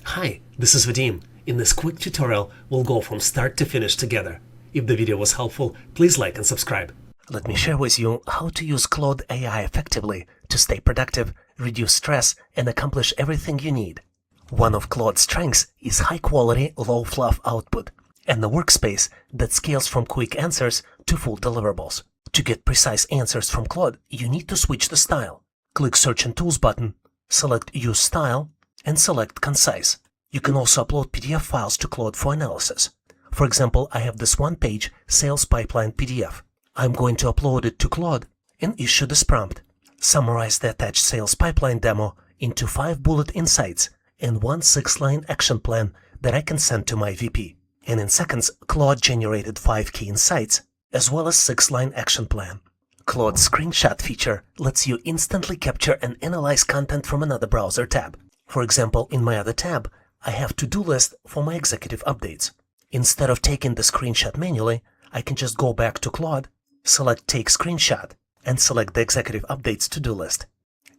Hi, this is Vadim. In this quick tutorial, we'll go from start to finish together. If the video was helpful, please like and subscribe. Let me share with you how to use Claude AI effectively to stay productive, reduce stress, and accomplish everything you need. One of Claude's strengths is high-quality, low-fluff output, and the workspace that scales from quick answers to full deliverables. To get precise answers from Claude, you need to switch the style. Click Search and Tools button, select Use Style, and select Concise. You can also upload PDF files to Claude for analysis. For example, I have this one-page sales pipeline PDF. I'm going to upload it to Claude and issue this prompt. Summarize the attached sales pipeline demo into 5 bullet insights and 1 6-line action plan that I can send to my VP. And in seconds, Claude generated 5 key insights as well as 6-line action plan. Claude's screenshot feature lets you instantly capture and analyze content from another browser tab. For example, in my other tab, I have to-do list for my executive updates. Instead of taking the screenshot manually, I can just go back to Claude, select Take Screenshot, and select the executive updates to-do list.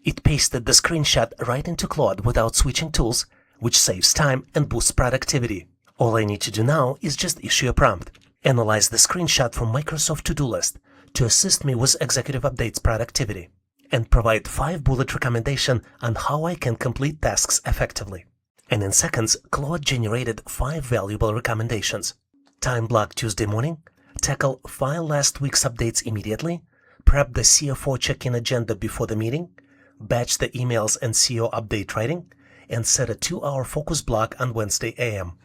It pasted the screenshot right into Claude without switching tools, which saves time and boosts productivity. All I need to do now is just issue a prompt. Analyze the screenshot from Microsoft to-do list to assist me with executive updates productivity, and provide 5-bullet recommendation on how I can complete tasks effectively. And in seconds, Claude generated 5 valuable recommendations. Time block Tuesday morning, tackle 5 last week's updates immediately, prep the CFO check-in agenda before the meeting, batch the emails and CEO update writing, and set a 2-hour focus block on Wednesday AM.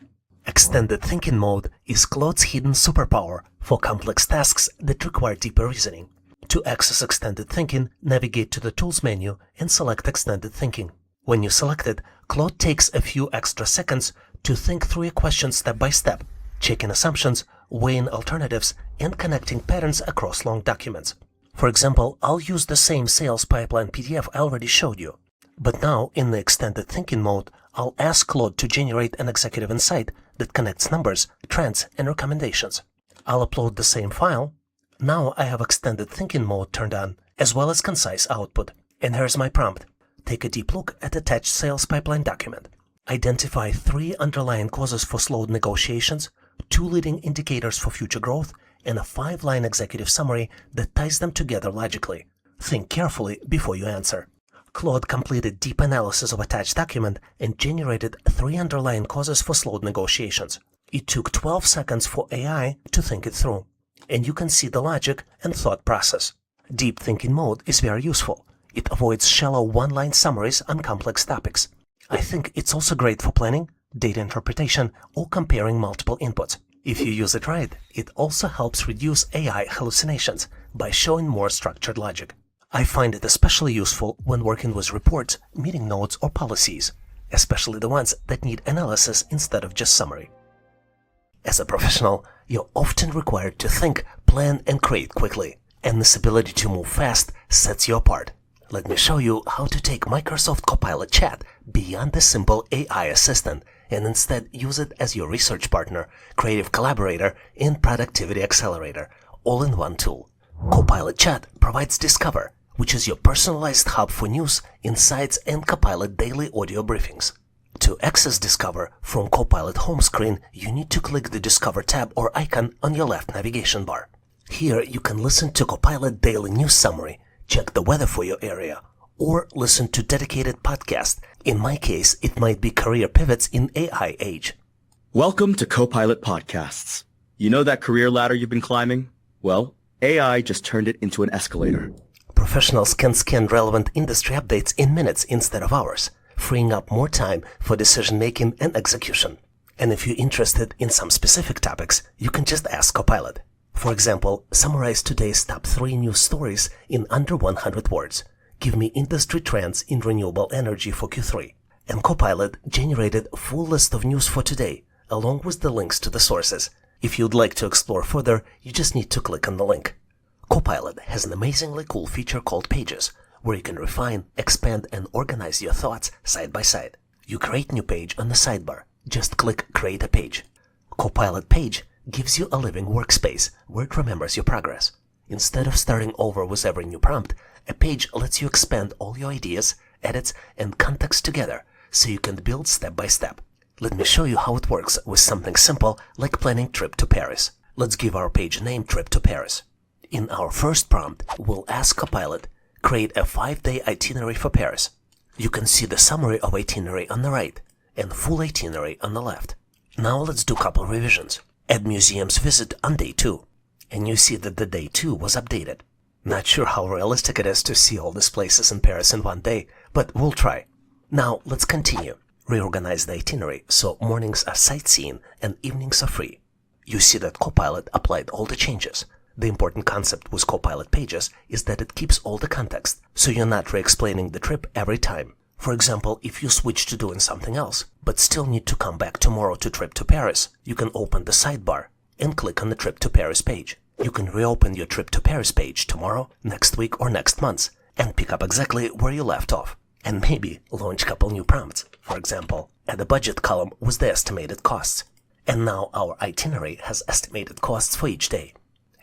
Extended Thinking Mode is Claude's hidden superpower for complex tasks that require deeper reasoning. To access Extended Thinking, navigate to the Tools menu and select Extended Thinking. When you select it, Claude takes a few extra seconds to think through a question step by step, checking assumptions, weighing alternatives, and connecting patterns across long documents. For example, I'll use the same sales pipeline PDF I already showed you. But now, in the Extended Thinking mode, I'll ask Claude to generate an executive insight that connects numbers, trends, and recommendations. I'll upload the same file. Now I have Extended Thinking mode turned on, as well as concise output. And here's my prompt. Take a deep look at attached sales pipeline document. Identify 3 underlying causes for slowed negotiations, 2 leading indicators for future growth, and a 5-line executive summary that ties them together logically. Think carefully before you answer. Claude completed deep analysis of attached document and generated 3 underlying causes for slowed negotiations. It took 12 seconds for AI to think it through, and you can see the logic and thought process. Deep thinking mode is very useful. It avoids shallow one-line summaries on complex topics. I think it's also great for planning, data interpretation, or comparing multiple inputs. If you use it right, it also helps reduce AI hallucinations by showing more structured logic. I find it especially useful when working with reports, meeting notes, or policies, especially the ones that need analysis instead of just summary. As a professional, you're often required to think, plan, and create quickly, and this ability to move fast sets you apart. Let me show you how to take Microsoft Copilot Chat beyond the simple AI assistant and instead use it as your research partner, creative collaborator, and productivity accelerator, all in one tool. Copilot Chat provides Discover, which is your personalized hub for news, insights, and Copilot daily audio briefings. To access Discover from Copilot home screen, you need to click the Discover tab or icon on your left navigation bar. Here you can listen to Copilot daily news summary, check the weather for your area, or listen to dedicated podcasts. In my case, it might be Career Pivots in AI Age. Welcome to Copilot Podcasts. You know that career ladder you've been climbing? Well, AI just turned it into an escalator. Professionals can scan relevant industry updates in minutes instead of hours, freeing up more time for decision-making and execution. And if you're interested in some specific topics, you can just ask Copilot. For example, summarize today's top 3 news stories in under 100 words. Give me industry trends in renewable energy for Q3. And Copilot generated a full list of news for today, along with the links to the sources. If you'd like to explore further, you just need to click on the link. Copilot has an amazingly cool feature called Pages, where you can refine, expand, and organize your thoughts side by side. You create new page on the sidebar. Just click Create a Page. Copilot Page gives you a living workspace where it remembers your progress. Instead of starting over with every new prompt, a page lets you expand all your ideas, edits, and context together so you can build step by step. Let me show you how it works with something simple like planning trip to Paris. Let's give our page name Trip to Paris. In our first prompt, we'll ask Copilot, create a 5-day itinerary for Paris. You can see the summary of itinerary on the right and full itinerary on the left. Now let's do a couple revisions. Add museum's visit on day 2. And you see that the day 2 was updated. Not sure how realistic it is to see all these places in Paris in one day, but we'll try. Now let's continue. Reorganize the itinerary so mornings are sightseeing and evenings are free. You see that Copilot applied all the changes. The important concept with Copilot pages is that it keeps all the context, so you're not re-explaining the trip every time. For example, if you switch to doing something else, but still need to come back tomorrow to Trip to Paris, you can open the sidebar and click on the Trip to Paris page. You can reopen your Trip to Paris page tomorrow, next week, or next month, and pick up exactly where you left off. And maybe launch a couple new prompts. For example, add a budget column with the estimated costs. And now our itinerary has estimated costs for each day.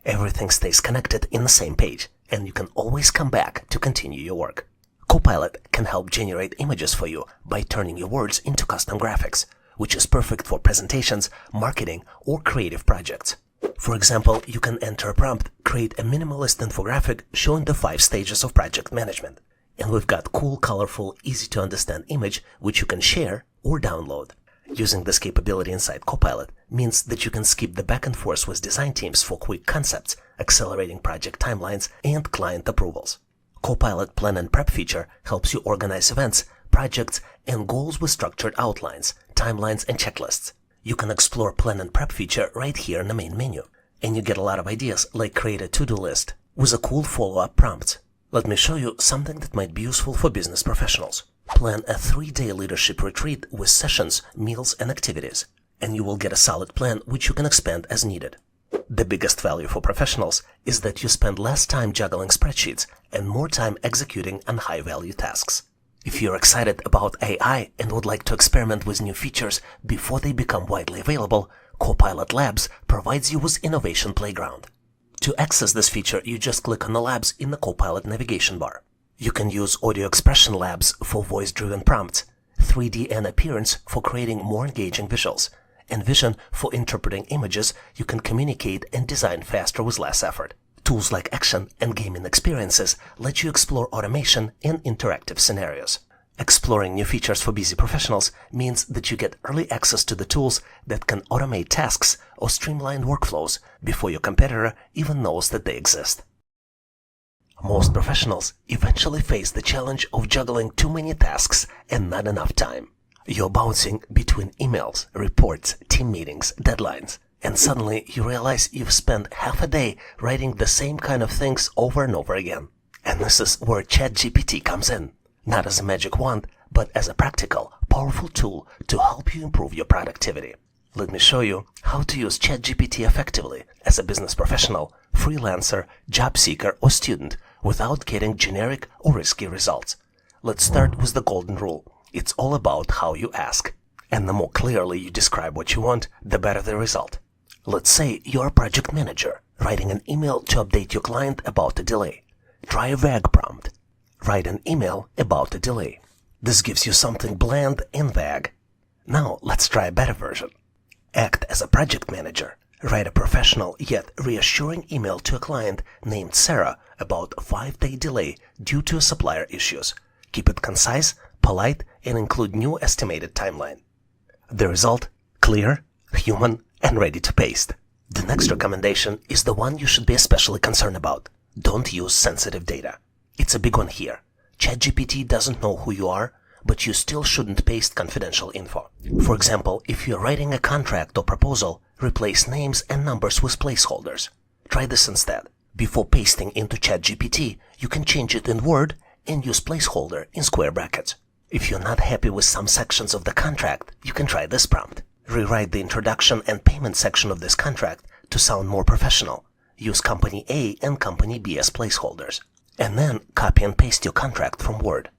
Everything stays connected in the same page, and you can always come back to continue your work. Copilot can help generate images for you by turning your words into custom graphics, which is perfect for presentations, marketing, or creative projects. For example, you can enter a prompt, create a minimalist infographic showing the 5 stages of project management. And we've got cool, colorful, easy to understand image which you can share or download. Using this capability inside Copilot means that you can skip the back and forth with design teams for quick concepts, accelerating project timelines, and client approvals. Copilot Plan and Prep feature helps you organize events, projects, and goals with structured outlines, timelines, and checklists. You can explore Plan and Prep feature right here in the main menu, and you get a lot of ideas like create a to-do list with a cool follow-up prompt. Let me show you something that might be useful for business professionals. Plan a 3-day leadership retreat with sessions, meals, and activities, and you will get a solid plan which you can expand as needed. The biggest value for professionals is that you spend less time juggling spreadsheets and more time executing on high-value tasks. If you're excited about AI and would like to experiment with new features before they become widely available, Copilot Labs provides you with Innovation Playground. To access this feature, you just click on the labs in the Copilot navigation bar. You can use Audio Expression Labs for voice-driven prompts, 3D and Appearance for creating more engaging visuals, and Vision for interpreting images you can communicate and design faster with less effort. Tools like Action and Gaming Experiences let you explore automation and interactive scenarios. Exploring new features for busy professionals means that you get early access to the tools that can automate tasks or streamline workflows before your competitor even knows that they exist. Most professionals eventually face the challenge of juggling too many tasks and not enough time. You're bouncing between emails, reports, team meetings, deadlines, and suddenly you realize you've spent half a day writing the same kind of things over and over again. And this is where ChatGPT comes in. Not as a magic wand, but as a practical, powerful tool to help you improve your productivity. Let me show you how to use ChatGPT effectively as a business professional, freelancer, job seeker, or student without getting generic or risky results. Let's start with the golden rule. It's all about how you ask. And the more clearly you describe what you want, the better the result. Let's say you're a project manager, writing an email to update your client about a delay. Try a vague prompt. Write an email about a delay. This gives you something bland and vague. Now let's try a better version. Act as a project manager. Write a professional yet reassuring email to a client named Sarah about a 5-day delay due to supplier issues. Keep it concise, polite, and include new estimated timeline. The result? Clear, human, and ready to paste. The next recommendation is the one you should be especially concerned about. Don't use sensitive data. It's a big one here. ChatGPT doesn't know who you are, but you still shouldn't paste confidential info. For example, if you're writing a contract or proposal, replace names and numbers with placeholders. Try this instead. Before pasting into ChatGPT, you can change it in Word and use placeholder in square brackets. If you're not happy with some sections of the contract, you can try this prompt. Rewrite the introduction and payment section of this contract to sound more professional. Use Company A and Company B as placeholders. And then copy and paste your contract from Word.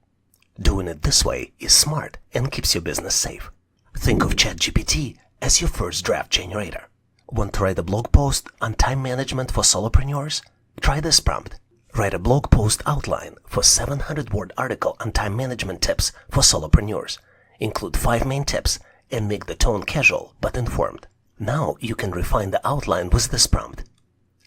Doing it this way is smart and keeps your business safe. Think of ChatGPT as your first draft generator. Want to write a blog post on time management for solopreneurs? Try this prompt. Write a blog post outline for 700-word article on time management tips for solopreneurs. Include 5 main tips and make the tone casual but informed. Now you can refine the outline with this prompt.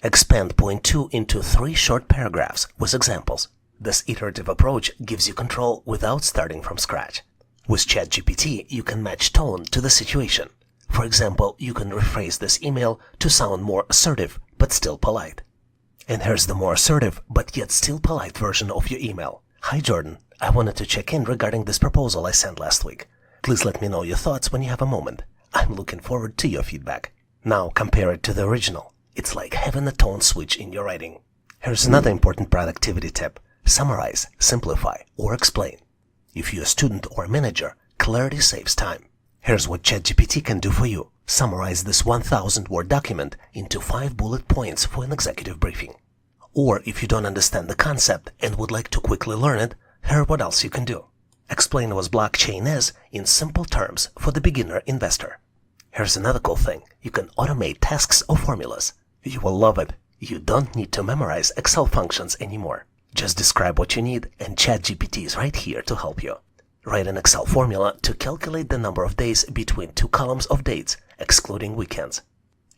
Expand point 2 into 3 short paragraphs with examples. This iterative approach gives you control without starting from scratch. With ChatGPT, you can match tone to the situation. For example, you can rephrase this email to sound more assertive but still polite. And here's the more assertive but yet still polite version of your email. Hi Jordan, I wanted to check in regarding this proposal I sent last week. Please let me know your thoughts when you have a moment. I'm looking forward to your feedback. Now compare it to the original. It's like having a tone switch in your writing. Here's another important productivity tip. Summarize, simplify, or explain. If you're a student or a manager, clarity saves time. Here's what ChatGPT can do for you. Summarize this 1,000-word document into 5 bullet points for an executive briefing. Or if you don't understand the concept and would like to quickly learn it, here's what else you can do. Explain what blockchain is in simple terms for the beginner investor. Here's another cool thing. You can automate tasks or formulas. You will love it. You don't need to memorize Excel functions anymore. Just describe what you need and ChatGPT is right here to help you. Write an Excel formula to calculate the number of days between 2 columns of dates, excluding weekends.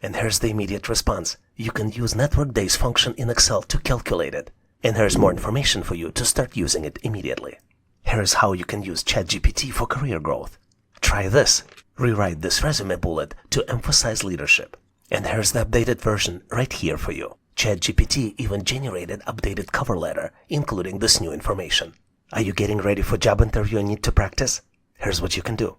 And here's the immediate response. You can use network days function in Excel to calculate it. And here's more information for you to start using it immediately. Here's how you can use ChatGPT for career growth. Try this. Rewrite this resume bullet to emphasize leadership. And here's the updated version right here for you. ChatGPT even generated updated cover letter, including this new information. Are you getting ready for job interview and need to practice? Here's what you can do.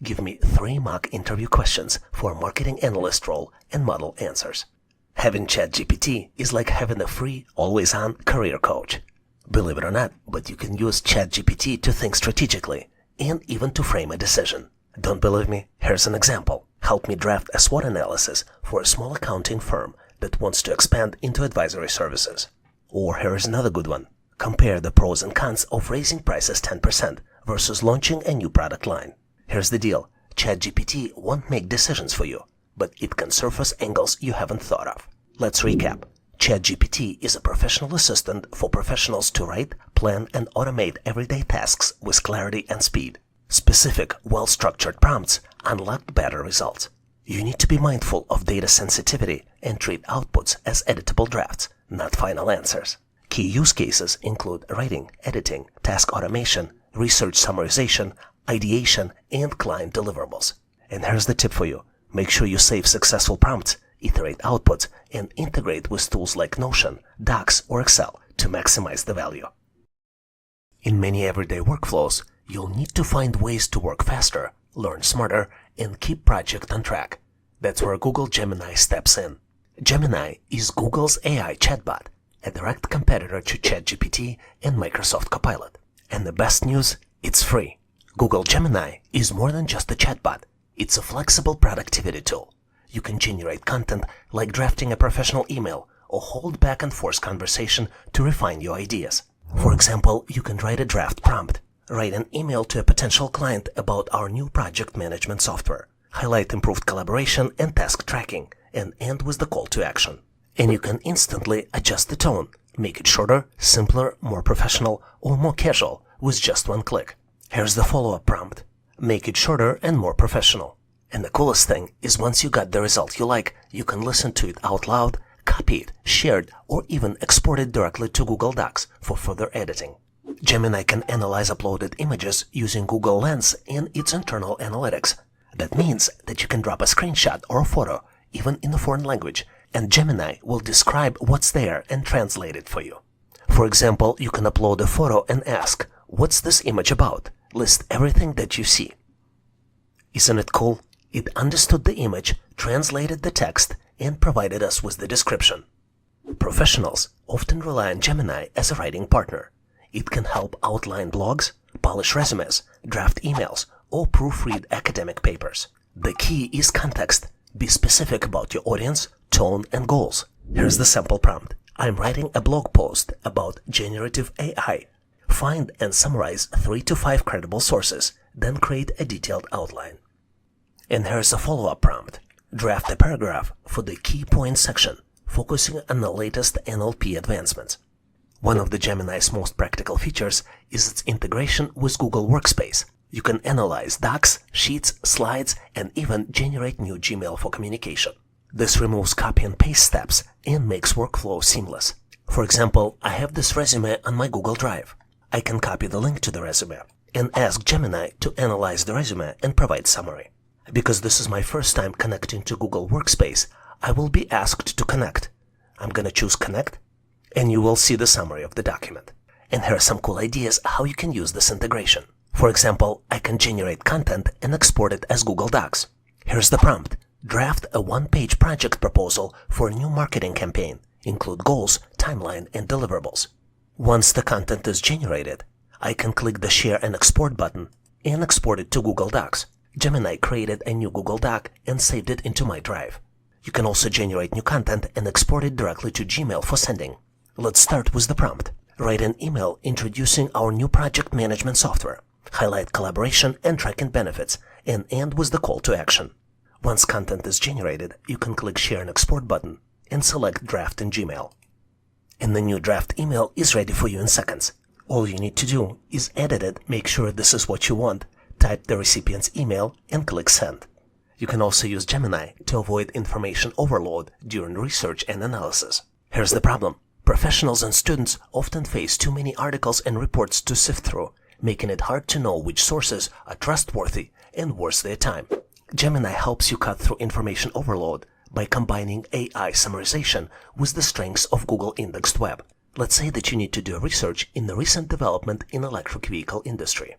Give me 3 mock interview questions for a marketing analyst role and model answers. Having ChatGPT is like having a free, always-on career coach. Believe it or not, but you can use ChatGPT to think strategically and even to frame a decision. Don't believe me? Here's an example. Help me draft a SWOT analysis for a small accounting firm that wants to expand into advisory services. Or here is another good one. Compare the pros and cons of raising prices 10% versus launching a new product line. Here's the deal. ChatGPT won't make decisions for you, but it can surface angles you haven't thought of. Let's recap. ChatGPT is a professional assistant for professionals to write, plan, and automate everyday tasks with clarity and speed. Specific, well-structured prompts unlock better results. You need to be mindful of data sensitivity and treat outputs as editable drafts, not final answers. Key use cases include writing, editing, task automation, research summarization, ideation, and client deliverables. And here's the tip for you. Make sure you save successful prompts, iterate outputs, and integrate with tools like Notion, Docs, or Excel to maximize the value. In many everyday workflows, you'll need to find ways to work faster, learn smarter, and keep project on track. That's where Google Gemini steps in. Gemini is Google's AI chatbot, a direct competitor to ChatGPT and Microsoft Copilot. And the best news, it's free. Google Gemini is more than just a chatbot. It's a flexible productivity tool. You can generate content like drafting a professional email or hold back and forth conversation to refine your ideas. For example, you can write a draft prompt, write an email to a potential client about our new project management software, highlight improved collaboration and task tracking, and end with the call to action. And you can instantly adjust the tone, make it shorter, simpler, more professional, or more casual with just one click. Here's the follow-up prompt. Make it shorter and more professional. And the coolest thing is once you got the result you like, you can listen to it out loud, copy it, share it, or even export it directly to Google Docs for further editing. Gemini can analyze uploaded images using Google Lens and its internal analytics. That means that you can drop a screenshot or a photo, even in a foreign language, and Gemini will describe what's there and translate it for you. For example, you can upload a photo and ask, "What's this image about?" List everything that you see. Isn't it cool? It understood the image, translated the text, and provided us with the description. Professionals often rely on Gemini as a writing partner. It can help outline blogs, polish resumes, draft emails, or proofread academic papers. The key is context. Be specific about your audience, tone, and goals. Here's the sample prompt. I'm writing a blog post about generative AI. Find and summarize 3 to 5 credible sources, then create a detailed outline. And here's a follow-up prompt. Draft a paragraph for the key points section, focusing on the latest NLP advancements. One of the Gemini's most practical features is its integration with Google Workspace. You can analyze docs, sheets, slides, and even generate new Gmail for communication. This removes copy and paste steps and makes workflow seamless. For example, I have this resume on my Google Drive. I can copy the link to the resume and ask Gemini to analyze the resume and provide summary. Because this is my first time connecting to Google Workspace, I will be asked to connect. I'm gonna choose Connect, and you will see the summary of the document. And here are some cool ideas how you can use this integration. For example, I can generate content and export it as Google Docs. Here's the prompt. Draft a one-page project proposal for a new marketing campaign. Include goals, timeline, and deliverables. Once the content is generated, I can click the Share and Export button and export it to Google Docs. Gemini created a new Google Doc and saved it into my Drive. You can also generate new content and export it directly to Gmail for sending. Let's start with the prompt. Write an email introducing our new project management software. Highlight collaboration and tracking benefits, and end with the call to action. Once content is generated, you can click Share and Export button and select Draft in Gmail. And the new draft email is ready for you in seconds. All you need to do is edit it, make sure this is what you want, type the recipient's email, and click Send. You can also use Gemini to avoid information overload during research and analysis. Here's the problem. Professionals and students often face too many articles and reports to sift through, making it hard to know which sources are trustworthy and worth their time. Gemini helps you cut through information overload by combining AI summarization with the strengths of Google indexed web. Let's say that you need to do research in the recent development in electric vehicle industry.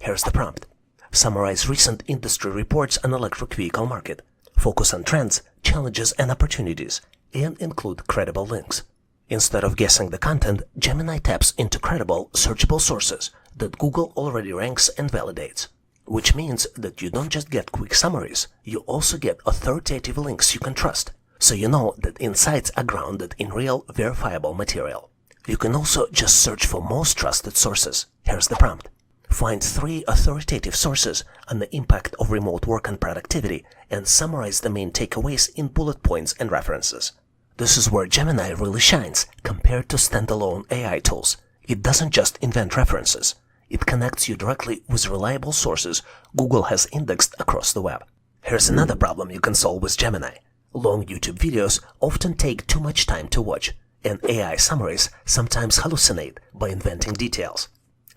Here's the prompt. Summarize recent industry reports on electric vehicle market. Focus on trends, challenges, and opportunities, and include credible links. Instead of guessing the content, Gemini taps into credible, searchable sources that Google already ranks and validates. Which means that you don't just get quick summaries, you also get authoritative links you can trust, so you know that insights are grounded in real, verifiable material. You can also just search for most trusted sources. Here's the prompt. Find 3 authoritative sources on the impact of remote work and productivity and summarize the main takeaways in bullet points and references. This is where Gemini really shines compared to standalone AI tools. It doesn't just invent references. It connects you directly with reliable sources Google has indexed across the web. Here's another problem you can solve with Gemini. Long YouTube videos often take too much time to watch, and AI summaries sometimes hallucinate by inventing details.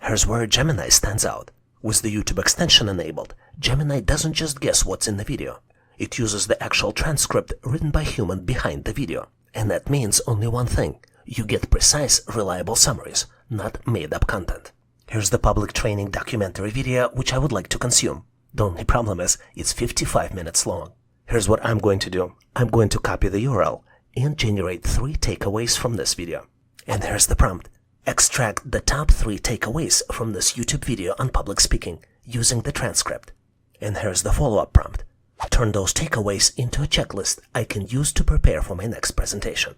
Here's where Gemini stands out. With the YouTube extension enabled, Gemini doesn't just guess what's in the video. It uses the actual transcript written by human behind the video. And that means only one thing. You get precise, reliable summaries, not made-up content. Here's the public training documentary video which I would like to consume. The only problem is it's 55 minutes long. Here's what I'm going to do. I'm going to copy the URL and generate 3 takeaways from this video. And here's the prompt. Extract the top 3 takeaways from this YouTube video on public speaking using the transcript. And here's the follow-up prompt. Turn those takeaways into a checklist I can use to prepare for my next presentation.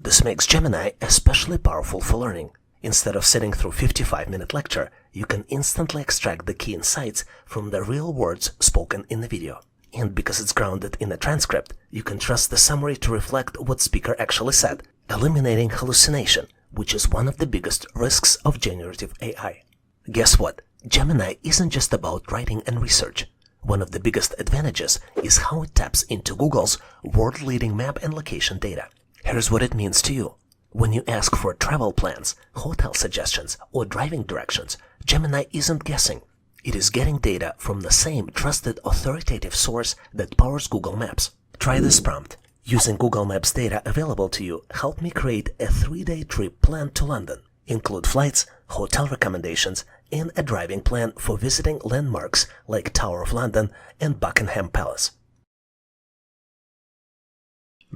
This makes Gemini especially powerful for learning. Instead of sitting through a 55-minute lecture, you can instantly extract the key insights from the real words spoken in the video. And because it's grounded in a transcript, you can trust the summary to reflect what speaker actually said, eliminating hallucination, which is one of the biggest risks of generative AI. Guess what? Gemini isn't just about writing and research. One of the biggest advantages is how it taps into Google's world-leading map and location data. Here's what it means to you. When you ask for travel plans, hotel suggestions, or driving directions, Gemini isn't guessing. It is getting data from the same trusted authoritative source that powers Google Maps. Try this prompt. Using Google Maps data available to you, help me create a 3-day trip plan to London. Include flights, hotel recommendations, and a driving plan for visiting landmarks like Tower of London and Buckingham Palace.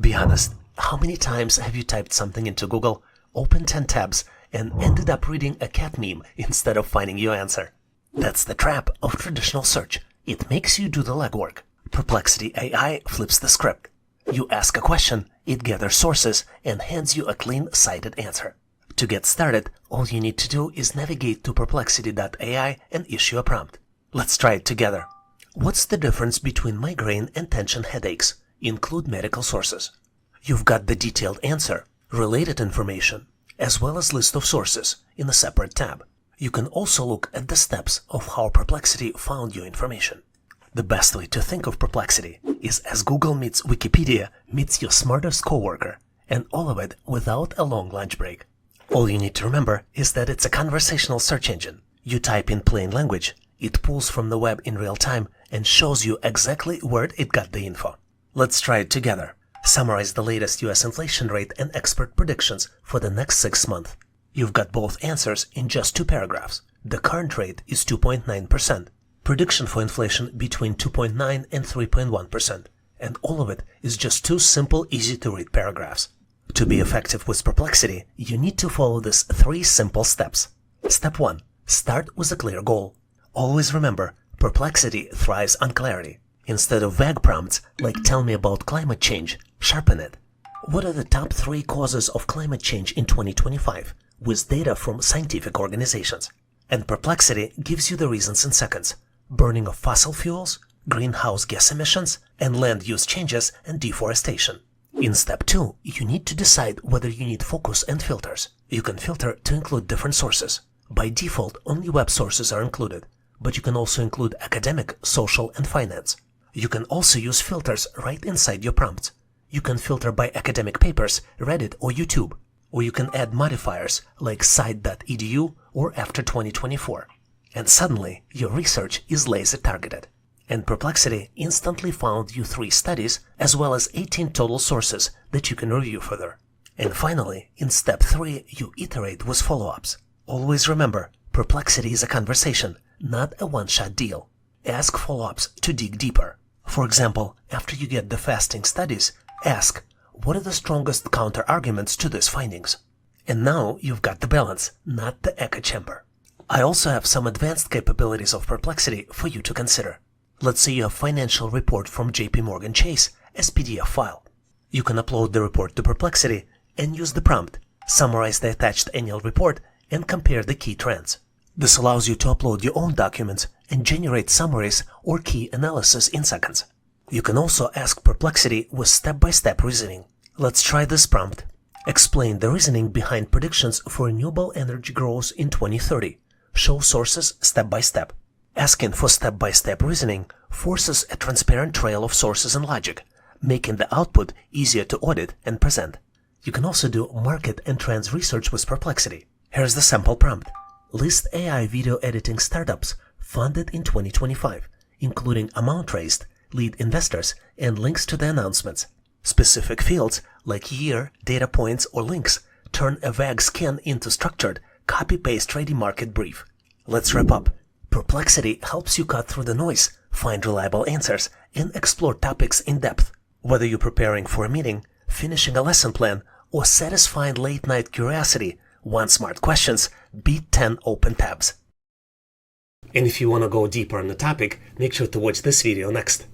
Be honest. How many times have you typed something into Google, opened 10 tabs, and ended up reading a cat meme instead of finding your answer? That's the trap of traditional search. It makes you do the legwork. Perplexity AI flips the script. You ask a question, it gathers sources, and hands you a clean, cited answer. To get started, all you need to do is navigate to perplexity.ai and issue a prompt. Let's try it together. What's the difference between migraine and tension headaches? Include medical sources. You've got the detailed answer, related information, as well as list of sources in a separate tab. You can also look at the steps of how Perplexity found your information. The best way to think of Perplexity is as Google meets Wikipedia meets your smartest coworker, and all of it without a long lunch break. All you need to remember is that it's a conversational search engine. You type in plain language, it pulls from the web in real time and shows you exactly where it got the info. Let's try it together. Summarize the latest US inflation rate and expert predictions for the next 6 months. You've got both answers in just 2 paragraphs. The current rate is 2.9%. Prediction for inflation between 2.9 and 3.1%. And all of it is just 2 simple, easy-to-read paragraphs. To be effective with Perplexity, you need to follow these 3 simple steps. Step 1. Start with a clear goal. Always remember, Perplexity thrives on clarity. Instead of vague prompts like "tell me about climate change," sharpen it. What are the top 3 causes of climate change in 2025, with data from scientific organizations? And Perplexity gives you the reasons in seconds. Burning of fossil fuels, greenhouse gas emissions, and land use changes and deforestation. In step 2, you need to decide whether you need focus and filters. You can filter to include different sources. By default, only web sources are included, but you can also include academic, social, and finance. You can also use filters right inside your prompts. You can filter by academic papers, Reddit, or YouTube. Or you can add modifiers like cite.edu or after 2024. And suddenly, your research is laser-targeted. And Perplexity instantly found you 3 studies as well as 18 total sources that you can review further. And finally, in step 3, you iterate with follow-ups. Always remember, Perplexity is a conversation, not a one-shot deal. Ask follow-ups to dig deeper. For example, after you get the fasting studies, ask, what are the strongest counter-arguments to these findings? And now you've got the balance, not the echo chamber. I also have some advanced capabilities of Perplexity for you to consider. Let's say you have a financial report from JP Morgan Chase as PDF file. You can upload the report to Perplexity and use the prompt, summarize the attached annual report, and compare the key trends. This allows you to upload your own documents and generate summaries or key analysis in seconds. You can also ask Perplexity with step-by-step reasoning. Let's try this prompt. Explain the reasoning behind predictions for renewable energy growth in 2030. Show sources step by step. Asking for step-by-step reasoning forces a transparent trail of sources and logic, making the output easier to audit and present. You can also do market and trends research with Perplexity. Here's the sample prompt. List AI video editing startups funded in 2025, including amount raised, lead investors, and links to the announcements. Specific fields like year, data points, or links turn a vague scan into structured, copy-paste ready market brief. Let's wrap up. Perplexity helps you cut through the noise, find reliable answers, and explore topics in depth. Whether you're preparing for a meeting, finishing a lesson plan, or satisfying late-night curiosity, one smart questions beat 10 open tabs. And if you want to go deeper on the topic, make sure to watch this video next.